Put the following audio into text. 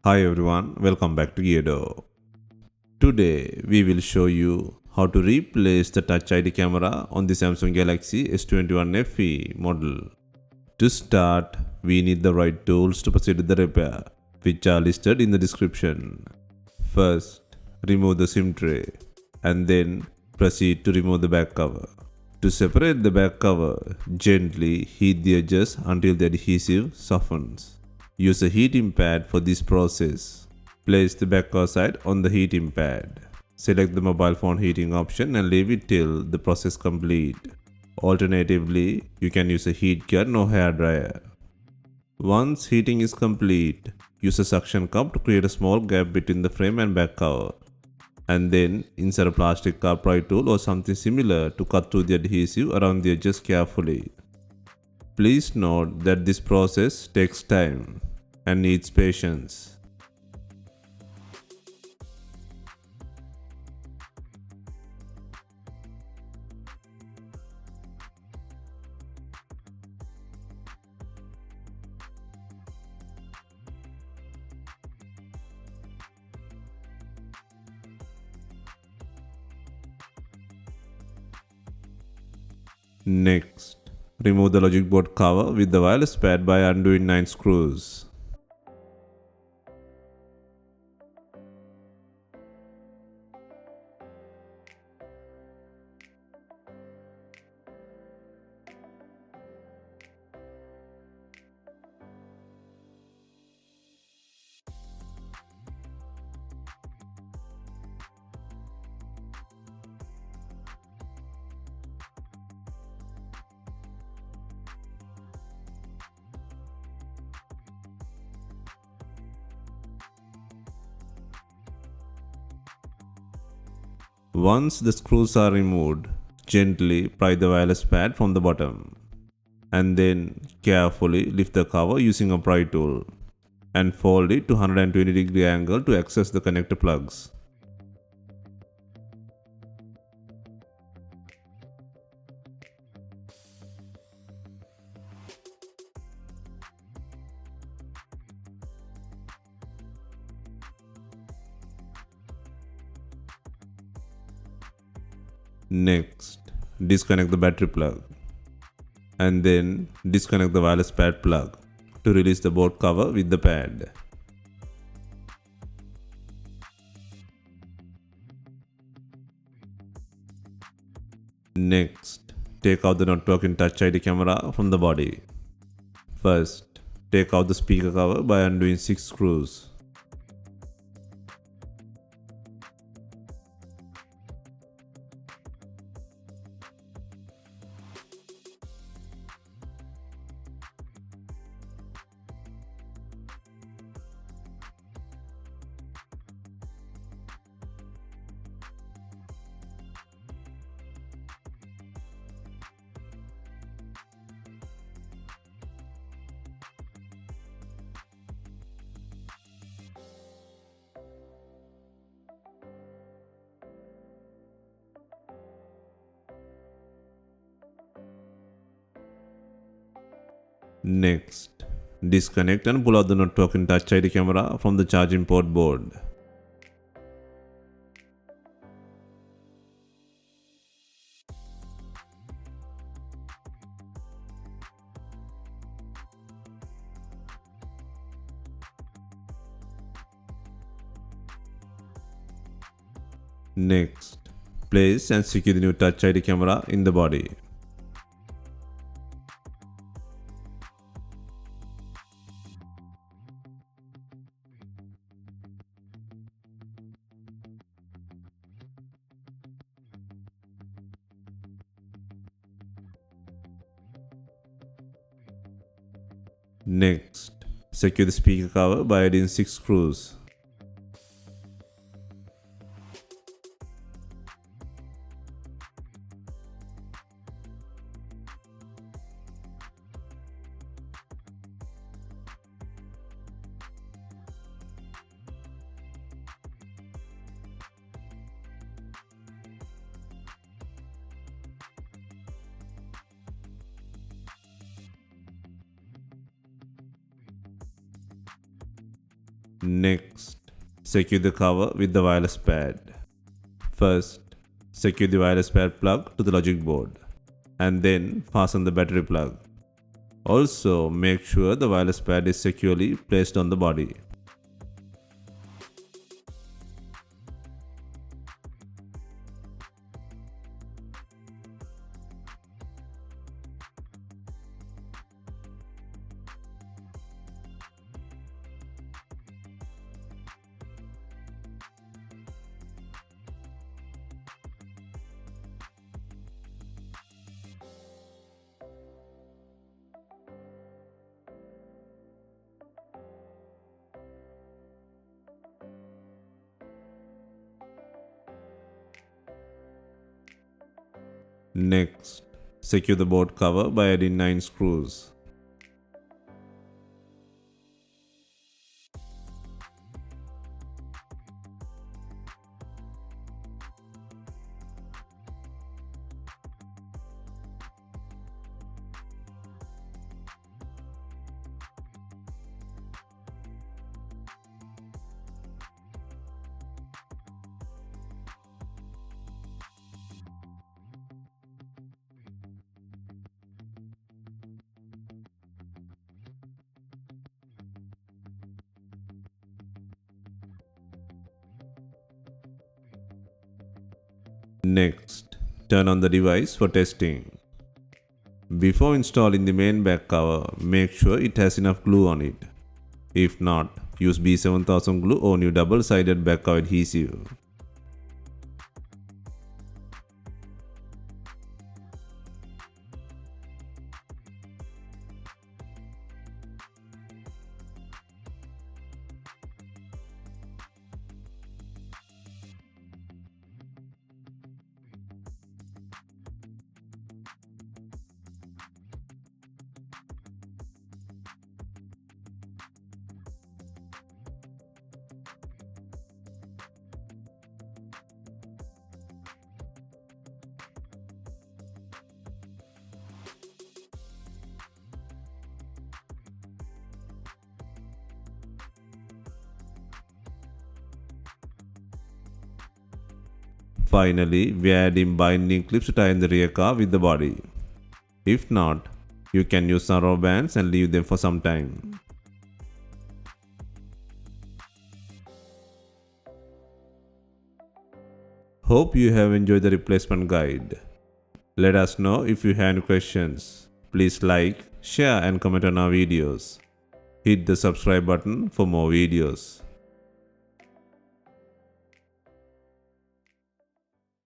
Hi everyone, welcome back to DYOR. Today we will show you how to replace the Touch ID camera on the Samsung Galaxy S21 FE model. To start, we need the right tools to proceed with the repair, which are listed in the description. First, remove the SIM tray and then proceed to remove the back cover. To separate the back cover, gently heat the edges until the adhesive softens. Use a heating pad for this process. Place the back cover side on the heating pad. Select the mobile phone heating option and leave it till the process complete. Alternatively, you can use a heat gun or hair dryer. Once heating is complete, use a suction cup to create a small gap between the frame and back cover. And then insert a plastic pry tool or something similar to cut through the adhesive around the edges carefully. Please note that this process takes time and needs patience. Next, remove the logic board cover with the wireless pad by undoing 9 screws. Once the screws are removed, gently pry the wireless pad from the bottom. And then carefully lift the cover using a pry tool and fold it to 120-degree angle to access the connector plugs. Next, disconnect the battery plug and then disconnect the wireless pad plug to release the board cover with the pad. Next, take out the not working Touch ID camera from the body. First, take out the speaker cover by undoing 6 screws. Next, disconnect and pull out the not working Touch ID camera from the charging port board. Next, place and secure the new Touch ID camera in the body. Next, secure the speaker cover by adding 6 screws. Next, secure the cover with the wireless pad. First, secure the wireless pad plug to the logic board and then fasten the battery plug. Also, make sure the wireless pad is securely placed on the body. Next, secure the board cover by adding 9 screws. Next, turn on the device for testing. Before installing the main back cover, make sure it has enough glue on it. If not, use B7000 glue or new double-sided back cover adhesive. Finally, we add in binding clips to tie in the rear car with the body. If not, you can use some rubber bands and leave them for some time. Hope you have enjoyed the replacement guide. Let us know if you have any questions. Please like, share and comment on our videos. Hit the subscribe button for more videos.